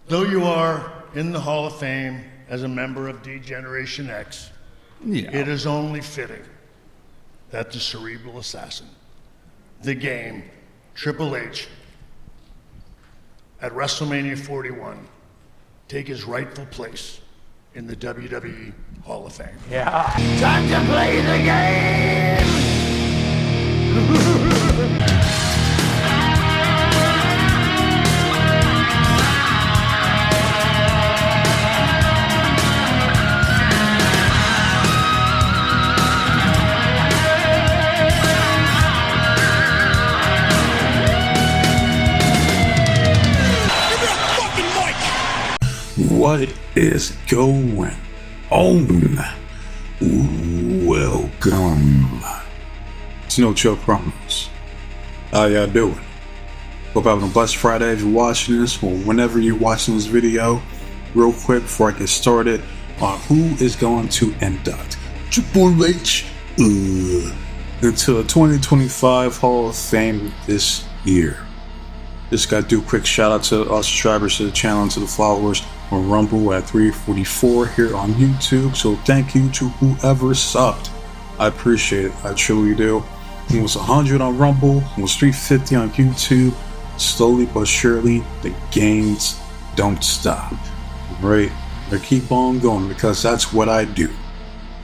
Though you are in the Hall of Fame as a member of D-Generation X, it is only fitting that the cerebral assassin, the Game, Triple H, at WrestleMania 41, take his rightful place in the WWE Hall of Fame. Yeah. Time to play the game! What is going on? Welcome to No Joke Promos. How y'all doing? Hope you're having a blessed Friday if you're watching this, or whenever you're watching this video. Real quick before I get started on who is going to induct Triple H into the 2025 Hall of Fame this year. Just gotta do a quick shout out to all subscribers to the channel and to the followers on Rumble at 344 here on YouTube. So thank you to whoever subbed. I appreciate it. I truly do. It was 100 on Rumble. It was 350 on YouTube. Slowly but surely, the gains don't stop. Right? They keep on going because that's what I do.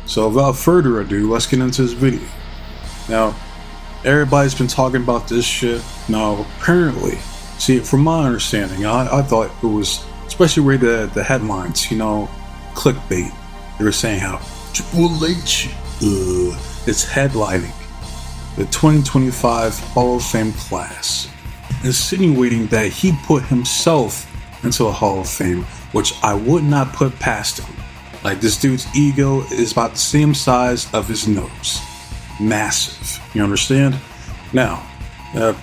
So without further ado, let's get into this video. Now, everybody's been talking about this shit. Now, apparently, see, from my understanding, I thought it was, especially with the headlines, you know, clickbait. They were saying how Triple H is headlining the 2025 Hall of Fame class, insinuating that he put himself into the Hall of Fame, which I would not put past him. Like, this dude's ego is about the same size of his nose. Massive. You understand? Now,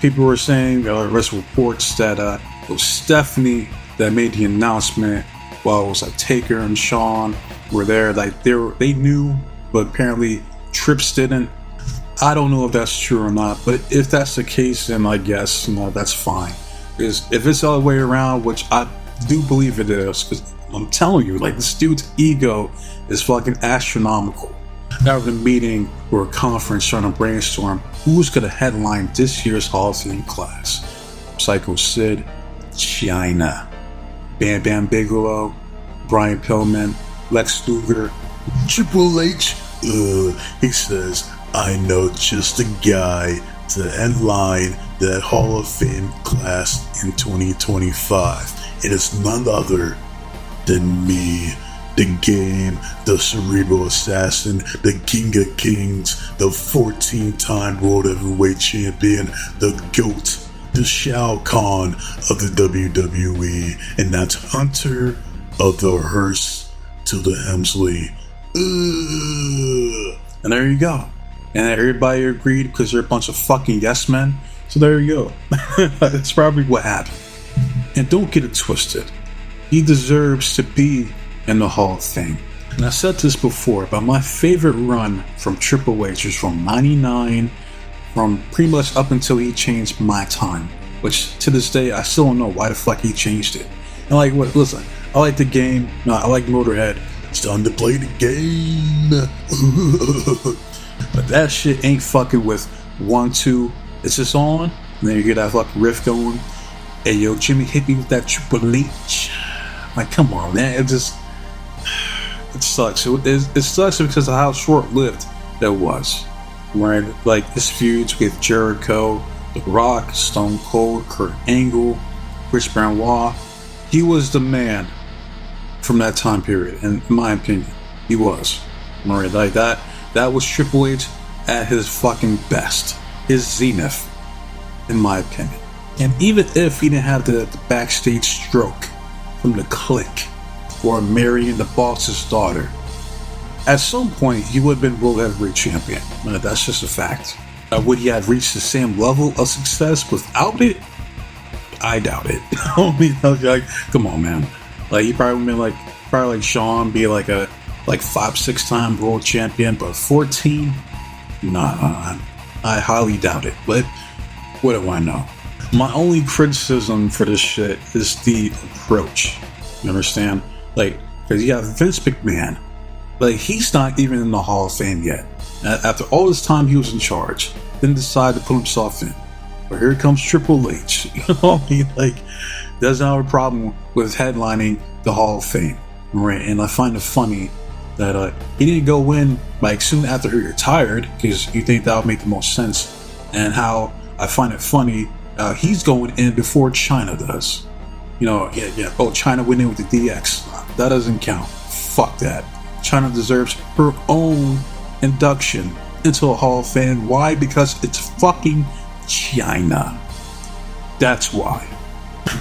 people were saying, there's reports that it was Stephanie that made the announcement, while it was like Taker and Shawn were there. Like they knew, but apparently Trips didn't. I don't know if that's true or not, but if that's the case, then I guess that's fine. Because if it's the other way around, which I do believe it is, because I'm telling you, like, this dude's ego is fucking astronomical. Having a meeting or a conference trying to brainstorm who's going to headline this year's Hall of Fame class. Psycho Sid, China, Bam Bam Bigelow, Brian Pillman, Lex Luger, Triple H. He says, I know just a guy to headline that Hall of Fame class in 2025. It is none other than me. The Game, the cerebral assassin, the king of kings, the 14-time world heavyweight champion, the GOAT, the Shao Kahn of the WWE, and that's Hunter of the Hearst to the Hemsley. And there you go. And everybody agreed because they're a bunch of fucking yes men. So there you go. That's probably what happened. And don't get it twisted. He deserves to be in the Hall of Fame. And I said this before, but my favorite run from Triple H is from 99, from pretty much up until he changed my time, which to this day I still don't know why the fuck he changed it. And like, what? Listen, I like the Game. No, I like Motorhead. It's time to play the game. But that shit ain't fucking with 1, 2. It's just on, and then you get that fucking riff going. Hey yo, Jimmy, hit me with that Triple H. Like, come on, man. It sucks. It sucks because of how short-lived that was. Right? Like, this feud with Jericho, The Rock, Stone Cold, Kurt Angle, Chris Benoit. He was the man from that time period, in my opinion. He was. Right? Like, that was Triple H at his fucking best. His zenith, in my opinion. And even if he didn't have the backstage stroke from the Clique or marrying the boss's daughter, at some point he would have been world heavyweight champion. That's just a fact. Would he have reached the same level of success without it? I doubt it. I mean, like, come on, man. Like, he probably would have been like Shawn, be like a 5-6 time world champion, but 14? Nah, I highly doubt it. But what do I know? My only criticism for this shit is the approach. You understand? Like, because you have Vince McMahon. Like, he's not even in the Hall of Fame yet. After all this time he was in charge, then decided to put himself in. But here comes Triple H. You know what I mean? Like, doesn't have a problem with headlining the Hall of Fame, right? And I find it funny that he didn't go in like soon after he retired, because you think that would make the most sense. And how I find it funny, he's going in before China does. You know, yeah. Oh, China went in with the DX. That doesn't count. Fuck that. China deserves her own induction into the Hall of Fame. Why? Because it's fucking China. That's why.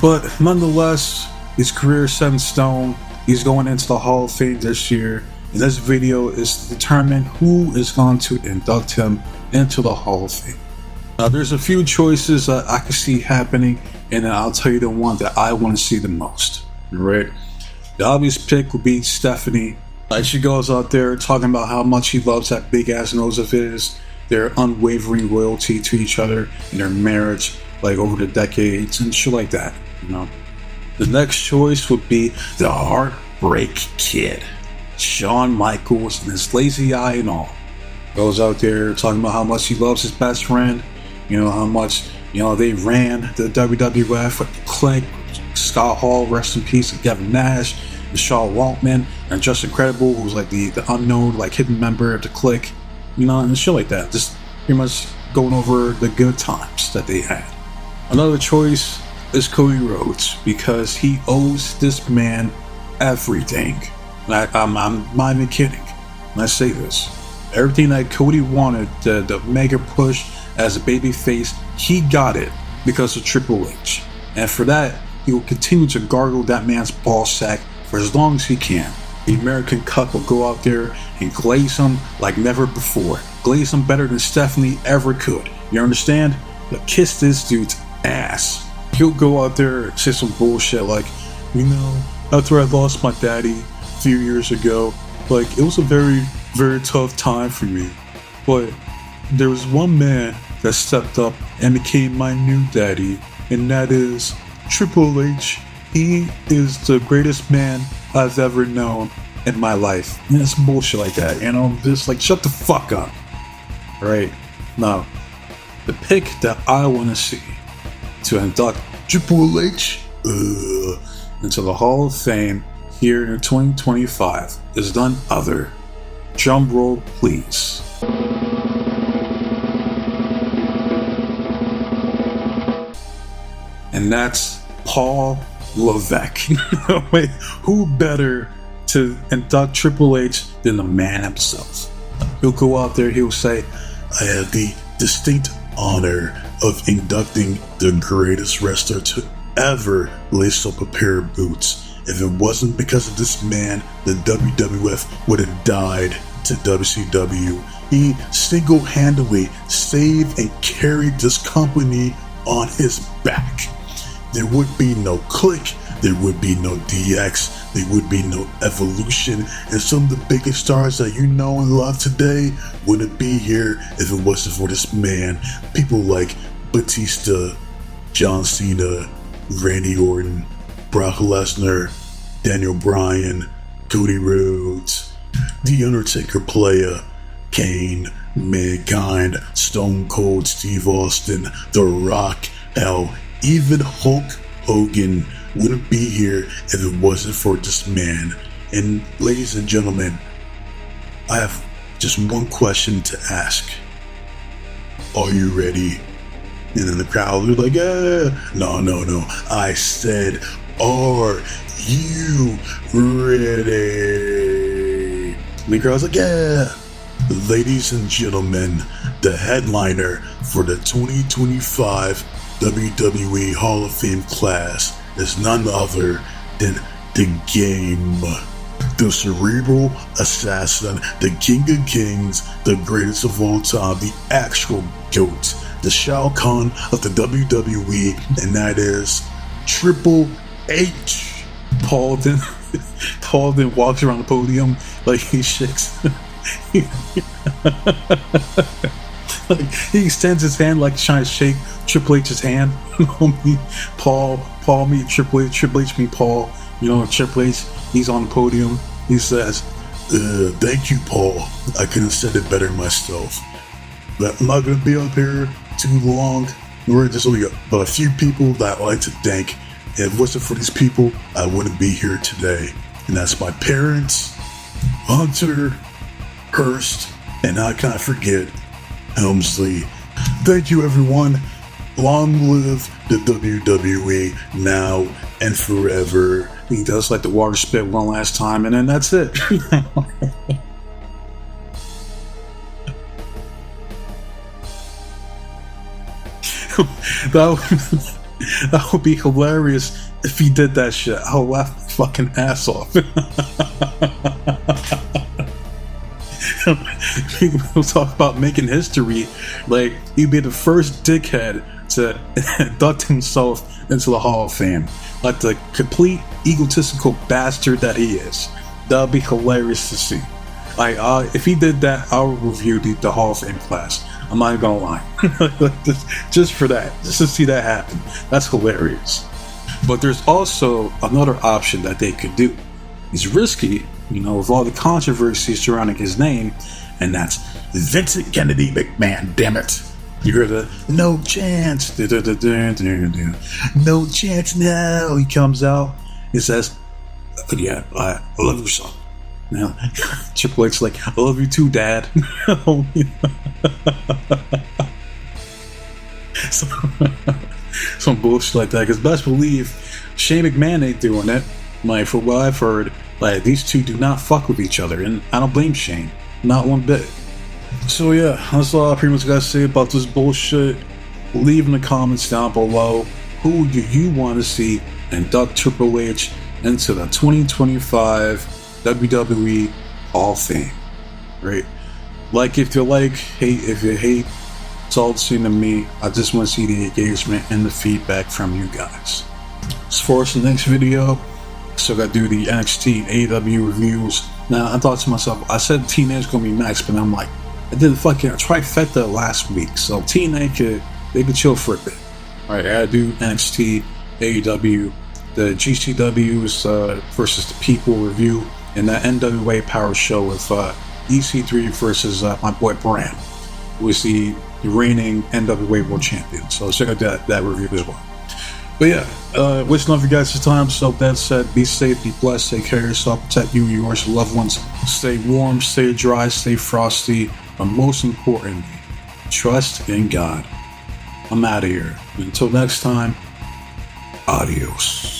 But nonetheless, his career is set in stone. He's going into the Hall of Fame this year. And this video is to determine who is going to induct him into the Hall of Fame. Now, there's a few choices that I can see happening, and then I'll tell you the one that I want to see the most. Right? The obvious pick would be Stephanie. Like, she goes out there talking about how much she loves that big ass nose of his, their unwavering loyalty to each other, and their marriage, like, over the decades and shit like that. You know. The next choice would be the Heartbreak Kid, Shawn Michaels, and his lazy eye and all. Goes out there talking about how much he loves his best friend. You know, how much, you know, they ran the WWF with Click, Scott Hall, rest in peace, and Kevin Nash, and Shaw Waltman, and Just Incredible, who's like the unknown, like, hidden member of the Click, you know, and shit like that. Just pretty much going over the good times that they had. Another choice is Cody Rhodes, because he owes this man everything. I'm not even kidding when I say this. Everything that Cody wanted, the mega push as a babyface, he got it because of Triple H. And for that, he will continue to gargle that man's ball sack for as long as he can. The American Cup will go out there and glaze him like never before. Glaze him better than Stephanie ever could. You understand? But kiss this dude's ass. He'll go out there and say some bullshit like, you know, after I lost my daddy a few years ago, like, it was a very, very tough time for me. But there was one man that stepped up and became my new daddy, and that is Triple H. He is the greatest man I've ever known in my life. And it's bullshit like that, you know? Just like, shut the fuck up. Right? Now, the pick that I want to see to induct Triple H into the Hall of Fame here in 2025 is none other. Drum roll, please. And that's Paul Levesque. Wait, who better to induct Triple H than the man himself? He'll go out there, he'll say, I have the distinct honor of inducting the greatest wrestler to ever lace up a pair of boots. If it wasn't because of this man, the WWF would have died to WCW. He single-handedly saved and carried this company on his back. There would be no Click, there would be no DX, there would be no Evolution, and some of the biggest stars that you know and love today wouldn't be here if it wasn't for this man. People like Batista, John Cena, Randy Orton, Brock Lesnar, Daniel Bryan, Cody Rhodes, The Undertaker Playa, Kane, Mankind, Stone Cold Steve Austin, The Rock, hell, even Hulk Hogan wouldn't be here if it wasn't for this man. And ladies and gentlemen, I have just one question to ask. Are you ready? And then the crowd was like, no. I said, are you ready? And the crowd's like, yeah. Ladies and gentlemen, the headliner for the 2025 WWE Hall of Fame class is none other than The Game. The cerebral assassin, the king of kings, the greatest of all time, the actual GOAT, the Shao Kahn of the WWE, and that is Triple H. Paul then walks around the podium like he shakes. Like, he extends his hand like he's trying to shake Triple H's hand. Paul meet Triple H, Triple H meet Paul. You know, Triple H, he's on the podium. He says, "Thank you, Paul. I couldn't have said it better myself. But I'm not gonna be up here too long. There's only a few people that I'd like to thank. If it wasn't for these people, I wouldn't be here today. And that's my parents, Hunter, Hurst, and I can't forget Helmsley. Thank you, everyone. Long live the WWE now and forever." He does like the water spit one last time, and then that's it. That would be hilarious if he did that shit. I'll laugh my fucking ass off. We'll talk about making history. Like, he'd be the first dickhead to induct himself into the Hall of Fame. Like the complete egotistical bastard that he is. That would be hilarious to see. Like, if he did that, I'll review the Hall of Fame class. I'm not even gonna lie. Just for that. Just to see that happen. That's hilarious. But there's also another option that they could do. It's risky, you know, with all the controversy surrounding his name, and that's Vincent Kennedy McMahon, damn it. You hear the no chance. No chance now. He comes out. He says, "Yeah, I love you, son." Now, Triple H's like, "I love you too, Dad." Some bullshit like that. Because best believe Shane McMahon ain't doing it. Like, for what I've heard, like, these two do not fuck with each other, and I don't blame Shane, not one bit. So yeah, that's all I pretty much gotta say about this bullshit. Leave in the comments down below, who do you want to see induct Triple H into the 2025 WWE Hall of Fame? Right? Like if you like, hate if you hate. It's all the same to me. I just want to see the engagement and the feedback from you guys. As far as the next video, still gotta do the NXT and AEW reviews. Now I thought to myself, I said TNA's gonna be next, but I'm like, I did a fucking trifecta last week, so TNA they could chill for a bit. Alright, I gotta do NXT, AEW, the GCW's versus the People review, and the NWA Power Show with EC3 versus my boy Bram, who is the reigning NWA World Champion. So check out that review as well. But yeah, wishing off you guys this time. So that said, be safe, be blessed, take care of yourself, protect you and yours, your loved ones. Stay warm, stay dry, stay frosty, but most importantly, trust in God. I'm out of here. Until next time, adios.